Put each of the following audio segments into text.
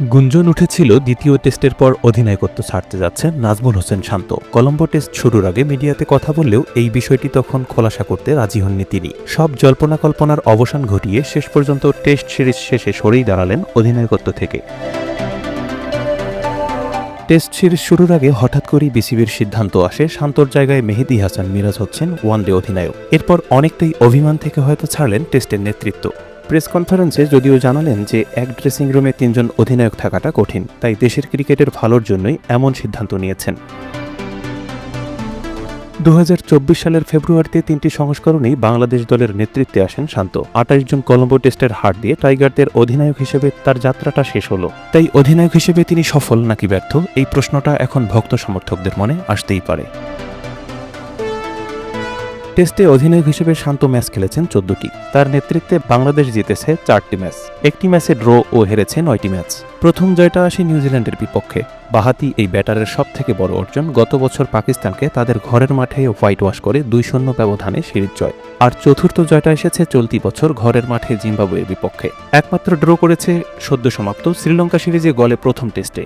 গুঞ্জন উঠেছিল দ্বিতীয় টেস্টের পর অধিনায়কত্ব ছাড়তে যাচ্ছেন নাজমুল হোসেন শান্ত। কলম্বো টেস্ট শুরুর আগে মিডিয়াতে কথা বললেও এই বিষয়টি তখন খোলাসা করতে রাজি হননি তিনি। সব জল্পনা কল্পনার অবসান ঘটিয়ে শেষ পর্যন্ত টেস্ট সিরিজ শেষে সরেই দাঁড়ালেন অধিনায়কত্ব থেকে। টেস্ট সিরিজ শুরুর আগে হঠাৎ করেই বিসিবির সিদ্ধান্ত আসে শান্তর জায়গায় মেহেদী হাসান মিরাজ হচ্ছেন ওয়ানডে অধিনায়ক। এরপর অনেকটাই অভিমান থেকে হয়তো ছাড়লেন টেস্টের নেতৃত্ব। প্রেস কনফারেন্সে যদিও জানালেন যে এক ড্রেসিং রুমে ৩ জন অধিনায়ক থাকাটা কঠিন, তাই দেশের ক্রিকেটের ভালোর জন্যই এমন সিদ্ধান্ত নিয়েছেন। ২০২৪ সালের ফেব্রুয়ারিতে ৩টি সংস্করণেই বাংলাদেশ দলের নেতৃত্বে আসেন শান্ত। ২৮ জন কলম্বো টেস্টের হার দিয়ে টাইগারদের অধিনায়ক হিসেবে তার যাত্রাটা শেষ হলো। তাই অধিনায়ক হিসেবে তিনি সফল নাকি ব্যর্থ, এই প্রশ্নটা এখন ভক্ত সমর্থকদের মনে আসতেই পারে। টেস্টে অধিনায়ক হিসেবে শান্ত ম্যাচ খেলেছেন ১৪টি। তার নেতৃত্বে বাংলাদেশ জিতেছে ৪টি ম্যাচ, একটি ম্যাচে ড্র ও হেরেছে ৯টি ম্যাচ। প্রথম জয়টা আসে নিউজিল্যান্ডের বিপক্ষে। বাঁহাতি এই ব্যাটারের সবথেকে বড় অর্জন গত বছর পাকিস্তানকে তাদের ঘরের মাঠে হোয়াইট ওয়াশ করে ২-০ ব্যবধানে সিরিজ জয়। আর চতুর্থ জয়টা এসেছে চলতি বছর ঘরের মাঠে জিম্বাবুয়ের বিপক্ষে। একমাত্র ড্র করেছে সদ্য সমাপ্ত শ্রীলঙ্কা সিরিজে গলে প্রথম টেস্টে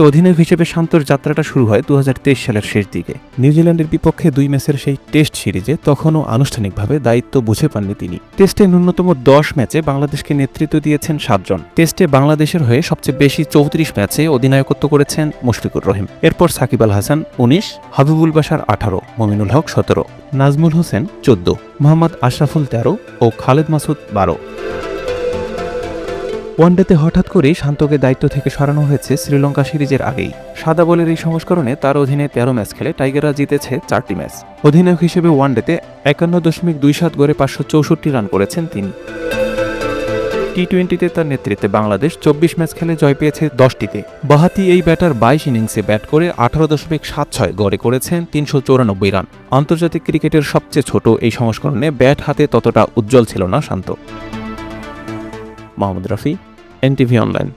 অধিনায়ক হিসেবে শান্তর যাত্রাটা শুরু হয় ২০২৩ সালের শেষ দিকে। নিউজিল্যান্ডের বিপক্ষে ২ ম্যাচের সেই টেস্ট সিরিজে তখনও আনুষ্ঠানিকভাবে দায়িত্ব বুঝে পাননি তিনি। টেস্টে ন্যূনতম ১০ ম্যাচে বাংলাদেশকে নেতৃত্ব দিয়েছেন ৭ জন। টেস্টে বাংলাদেশের হয়ে সবচেয়ে বেশি ৩৪ ম্যাচে অধিনায়কত্ব করেছেন মুশফিকুর রহিম। এরপর সাকিব আল হাসান ১৯, হাবিবুল বাশার ১৮, মমিনুল হক ১৭, নাজমুল হোসেন ১৪, মোহাম্মদ আশরাফুল ১৩ ও খালেদ মাসুদ ১২। ওয়ানডেতে হঠাৎ করেই শান্তকে দায়িত্ব থেকে সরানো হয়েছে শ্রীলঙ্কা সিরিজের আগেই। সাদা বলের এই সংস্করণে তার অধীনে ১৩ ম্যাচ খেলে টাইগাররা জিতেছে ৪টি ম্যাচ। অধিনায়ক হিসেবে ওয়ানডেতে ৫১.২৭ গড়ে ৫৬৪ রান করেছেন তিনি। টি-২০তে তার নেতৃত্বে বাংলাদেশ ২৪ ম্যাচ খেলে জয় পেয়েছে ১০টিতে। বাঁহাতি এই ব্যাটার ২২ ইনিংসে ব্যাট করে ১৮.৭৬ গড়ে করেছেন ৩৯৪ রান। আন্তর্জাতিক ক্রিকেটের সবচেয়ে ছোট এই সংস্করণে ব্যাট হাতে ততটা উজ্জ্বল ছিল না শান্ত। Mohammad Rafi, NTV online.